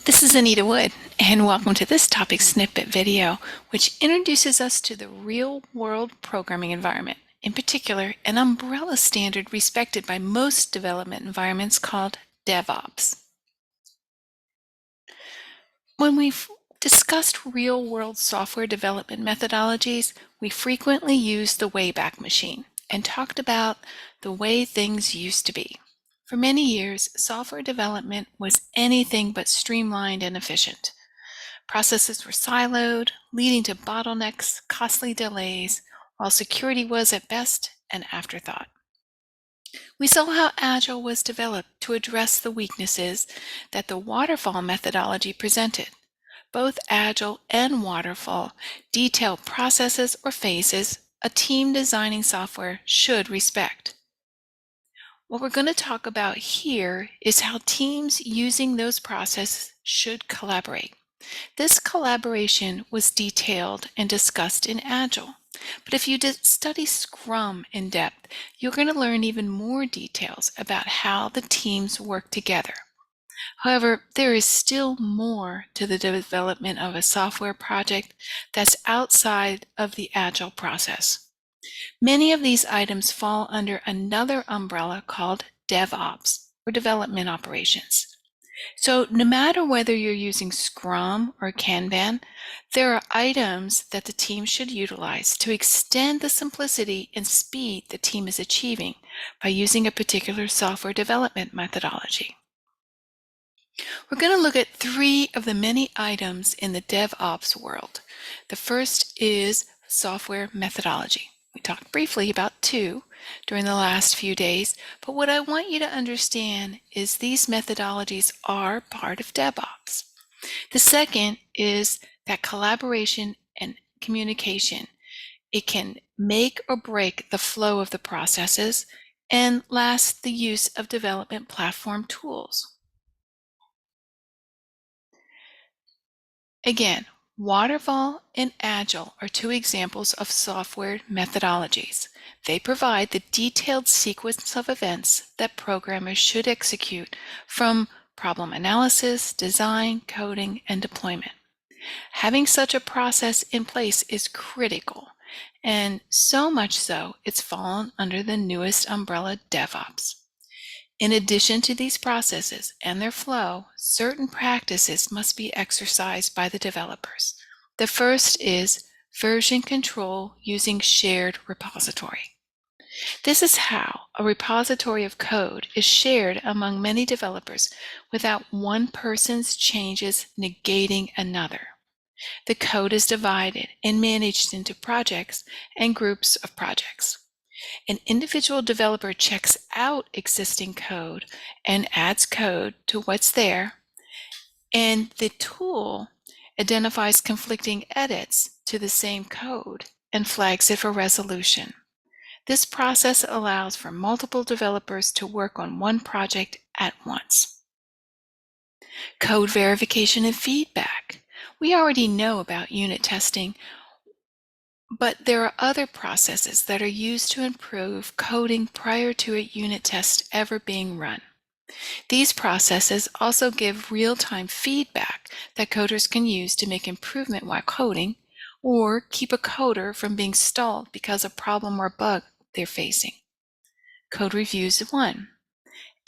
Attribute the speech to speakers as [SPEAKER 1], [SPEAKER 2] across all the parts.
[SPEAKER 1] This is Anita Wood, and welcome to this topic snippet video, which introduces us to the real-world programming environment, in particular, an umbrella standard respected by most development environments called DevOps. When we've discussed real-world software development methodologies, we frequently use the Wayback Machine and talked about the way things used to be. For many years, software development was anything but streamlined and efficient. Processes were siloed, leading to bottlenecks, costly delays, while security was at best an afterthought. We saw how Agile was developed to address the weaknesses that the waterfall methodology presented. Both Agile and Waterfall detail processes or phases a team designing software should respect. What we're going to talk about here is how teams using those processes should collaborate. This collaboration was detailed and discussed in Agile, but if you study Scrum in depth, you're going to learn even more details about how the teams work together. However, there is still more to the development of a software project that's outside of the Agile process. Many of these items fall under another umbrella called DevOps, or Development Operations. So no matter whether you're using Scrum or Kanban, there are items that the team should utilize to extend the simplicity and speed the team is achieving by using a particular software development methodology. We're going to look at 3 of the many items in the DevOps world. The first is software methodology. We talked briefly about 2 during the last few days, but what I want you to understand is these methodologies are part of DevOps. The second is that collaboration and communication. It can make or break the flow of the processes. And last, the use of development platform tools. Again, Waterfall and Agile are 2 examples of software methodologies. They provide the detailed sequence of events that programmers should execute from problem analysis, design, coding, and deployment. Having such a process in place is critical, and so much so it's fallen under the newest umbrella, DevOps. In addition to these processes and their flow, certain practices must be exercised by the developers. The first is version control using shared repository. This is how a repository of code is shared among many developers without one person's changes negating another. The code is divided and managed into projects and groups of projects. An individual developer checks out existing code and adds code to what's there, and the tool identifies conflicting edits to the same code and flags it for resolution. This process allows for multiple developers to work on one project at once. Code verification and feedback. We already know about unit testing, but there are other processes that are used to improve coding prior to a unit test ever being run. These processes also give real-time feedback that coders can use to make improvement while coding, or keep a coder from being stalled because of a problem or bug they're facing. Code reviews is 1.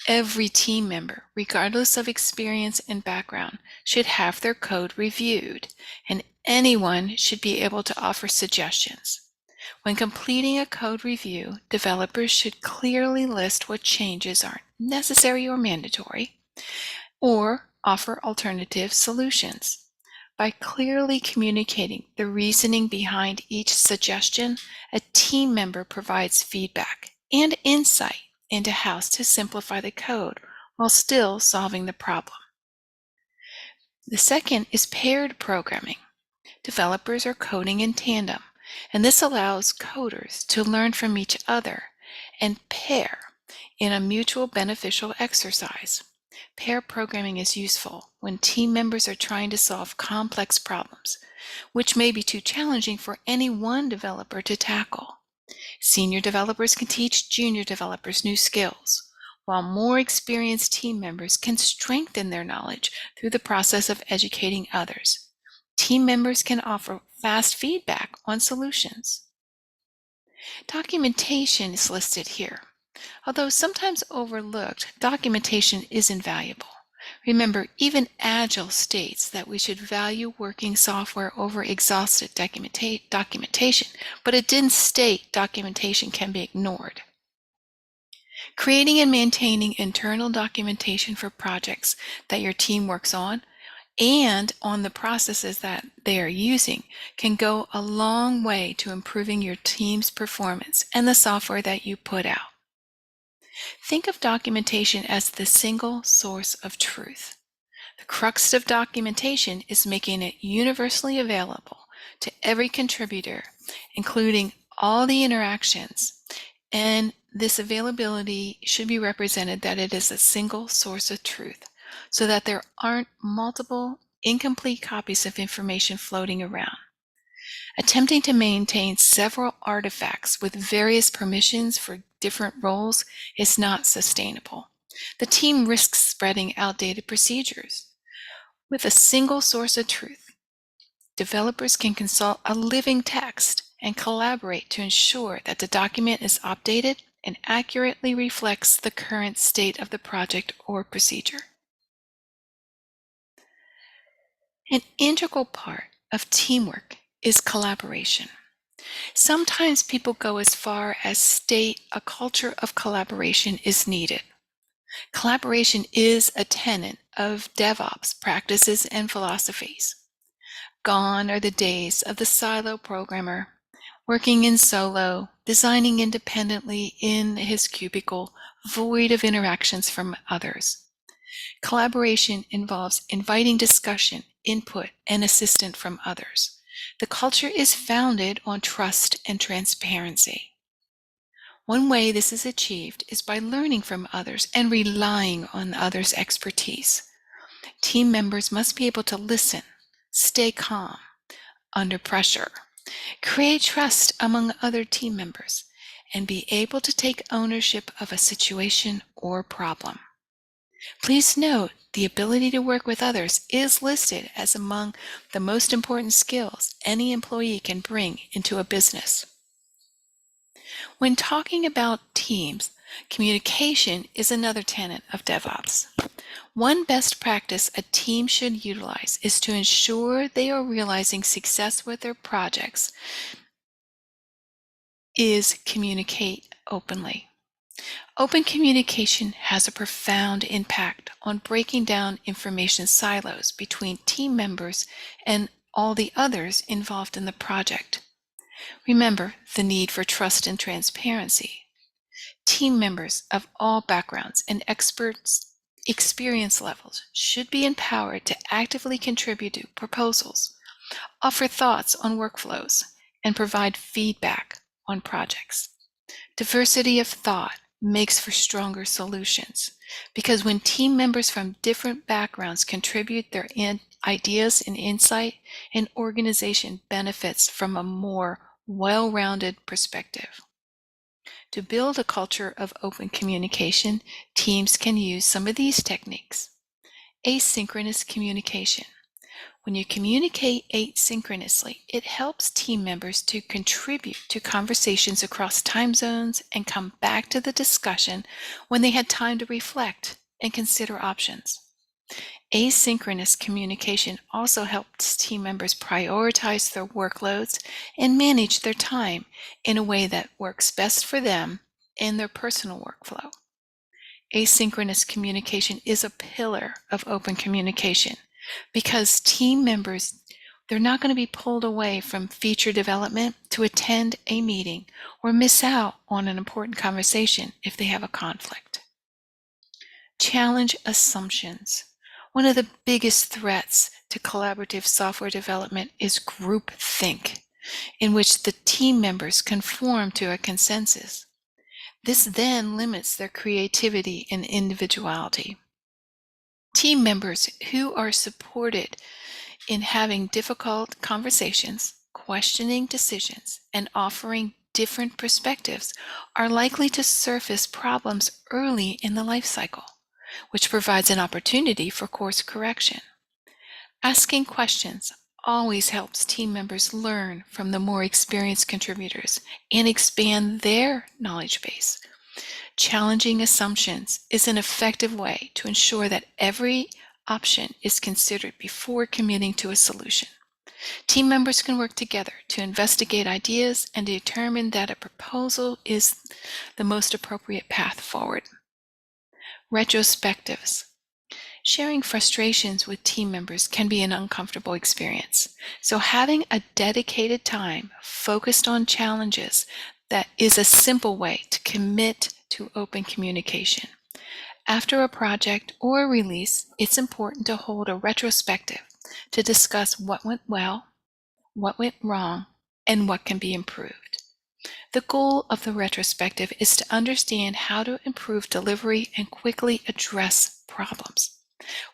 [SPEAKER 1] Every team member, regardless of experience and background, should have their code reviewed, and anyone should be able to offer suggestions. When completing a code review, developers should clearly list what changes are necessary or mandatory, or offer alternative solutions. By clearly communicating the reasoning behind each suggestion, a team member provides feedback and insight into how to simplify the code while still solving the problem. The second is paired programming. Developers are coding in tandem, and this allows coders to learn from each other and pair in a mutual beneficial exercise. Pair programming is useful when team members are trying to solve complex problems, which may be too challenging for any one developer to tackle. Senior developers can teach junior developers new skills, while more experienced team members can strengthen their knowledge through the process of educating others. Team members can offer fast feedback on solutions. Documentation is listed here. Although sometimes overlooked, documentation is invaluable. Remember, even Agile states that we should value working software over exhaustive documentation, but it didn't state documentation can be ignored. Creating and maintaining internal documentation for projects that your team works on and on the processes that they are using can go a long way to improving your team's performance and the software that you put out. Think of documentation as the single source of truth. The crux of documentation is making it universally available to every contributor, including all the interactions, and this availability should be represented that it is a single source of truth, so that there aren't multiple incomplete copies of information floating around. Attempting to maintain several artifacts with various permissions for different roles is not sustainable. The team risks spreading outdated procedures. With a single source of truth, developers can consult a living text and collaborate to ensure that the document is updated and accurately reflects the current state of the project or procedure. An integral part of teamwork is collaboration. Sometimes people go as far as state a culture of collaboration is needed. Collaboration is a tenet of DevOps practices and philosophies. Gone are the days of the silo programmer, working in solo, designing independently in his cubicle, void of interactions from others. Collaboration involves inviting discussion, input, and assistance from others. The culture is founded on trust and transparency. One way this is achieved is by learning from others and relying on others' expertise. Team members must be able to listen, stay calm under pressure, create trust among other team members, and be able to take ownership of a situation or problem. Please note, the ability to work with others is listed as among the most important skills any employee can bring into a business. When talking about teams, communication is another tenet of DevOps. One best practice a team should utilize is to ensure they are realizing success with their projects is communicate openly. Open communication has a profound impact on breaking down information silos between team members and all the others involved in the project. Remember the need for trust and transparency. Team members of all backgrounds and experience levels should be empowered to actively contribute to proposals, offer thoughts on workflows, and provide feedback on projects. Diversity of thought makes for stronger solutions, because when team members from different backgrounds contribute their ideas and insight, an organization benefits from a more well-rounded perspective. To build a culture of open communication, teams can use some of these techniques. Asynchronous communication. When you communicate asynchronously, it helps team members to contribute to conversations across time zones and come back to the discussion when they had time to reflect and consider options. Asynchronous communication also helps team members prioritize their workloads and manage their time in a way that works best for them and their personal workflow. Asynchronous communication is a pillar of open communication because team members, they're not going to be pulled away from feature development to attend a meeting or miss out on an important conversation if they have a conflict. Challenge assumptions. One of the biggest threats to collaborative software development is groupthink, in which the team members conform to a consensus. This then limits their creativity and individuality. Team members who are supported in having difficult conversations, questioning decisions, and offering different perspectives are likely to surface problems early in the life cycle, which provides an opportunity for course correction. Asking questions always helps team members learn from the more experienced contributors and expand their knowledge base. Challenging assumptions is an effective way to ensure that every option is considered before committing to a solution. Team members can work together to investigate ideas and determine that a proposal is the most appropriate path forward. Retrospectives. Sharing frustrations with team members can be an uncomfortable experience. So having a dedicated time focused on challenges that is a simple way to commit to open communication. After a project or a release, it's important to hold a retrospective to discuss what went well, what went wrong, and what can be improved. The goal of the retrospective is to understand how to improve delivery and quickly address problems.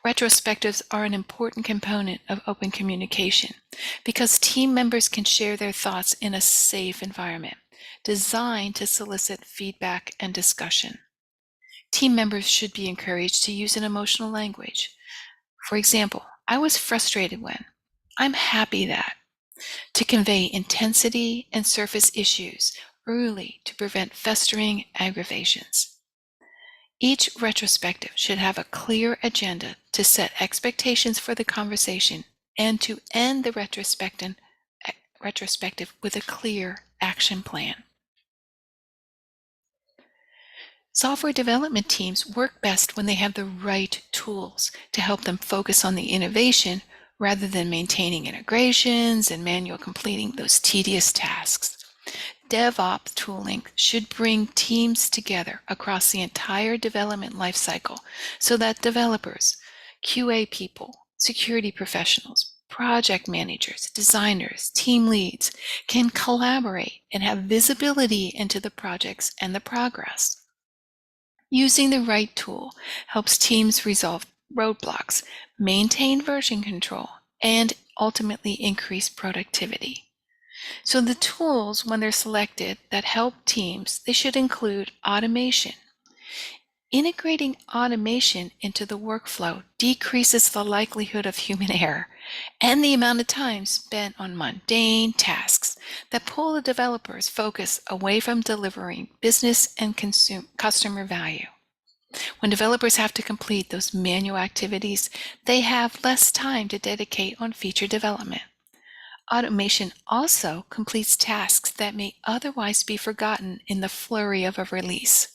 [SPEAKER 1] Retrospectives are an important component of open communication because team members can share their thoughts in a safe environment designed to solicit feedback and discussion. Team members should be encouraged to use an emotional language. For example, "I was frustrated when," "I'm happy that," to convey intensity and surface issues early to prevent festering aggravations. Each retrospective should have a clear agenda to set expectations for the conversation and to end the retrospective with a clear action plan. Software development teams work best when they have the right tools to help them focus on the innovation rather than maintaining integrations and manual completing those tedious tasks. DevOps tooling should bring teams together across the entire development lifecycle so that developers, QA people, security professionals, project managers, designers, team leads can collaborate and have visibility into the projects and the progress. Using the right tool helps teams resolve roadblocks, maintain version control, and ultimately increase productivity. So the tools, when they're selected, that help teams, they should include automation. Integrating automation into the workflow decreases the likelihood of human error and the amount of time spent on mundane tasks that pull the developer's focus away from delivering business and customer value. When developers have to complete those manual activities, they have less time to dedicate on feature development. Automation also completes tasks that may otherwise be forgotten in the flurry of a release,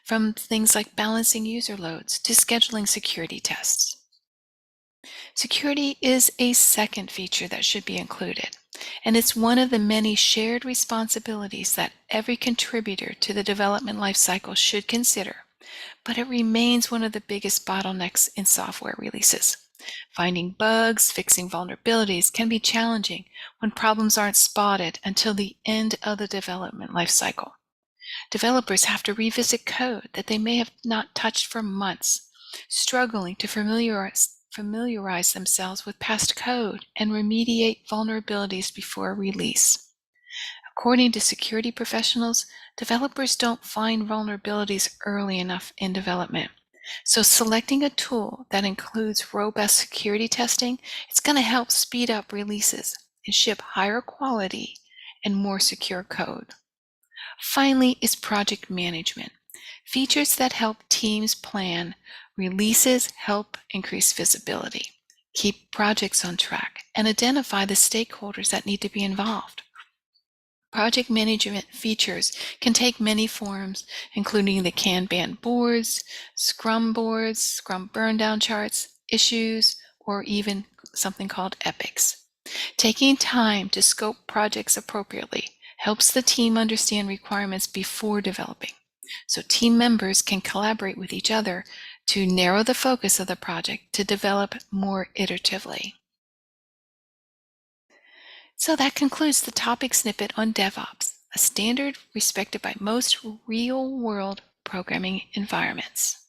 [SPEAKER 1] from things like balancing user loads to scheduling security tests. Security is a second feature that should be included, and it's one of the many shared responsibilities that every contributor to the development lifecycle should consider, but it remains one of the biggest bottlenecks in software releases. Finding bugs, fixing vulnerabilities can be challenging when problems aren't spotted until the end of the development lifecycle. Developers have to revisit code that they may have not touched for months, struggling to familiarize themselves with past code and remediate vulnerabilities before release. According to security professionals, developers don't find vulnerabilities early enough in development. So selecting a tool that includes robust security testing, it's going to help speed up releases and ship higher quality and more secure code. Finally is project management. Features that help teams plan releases help increase visibility, keep projects on track, and identify the stakeholders that need to be involved. Project management features can take many forms, including the Kanban boards, Scrum burndown charts, issues, or even something called epics. Taking time to scope projects appropriately helps the team understand requirements before developing, so team members can collaborate with each other to narrow the focus of the project to develop more iteratively. So that concludes the topic snippet on DevOps, a standard respected by most real-world programming environments.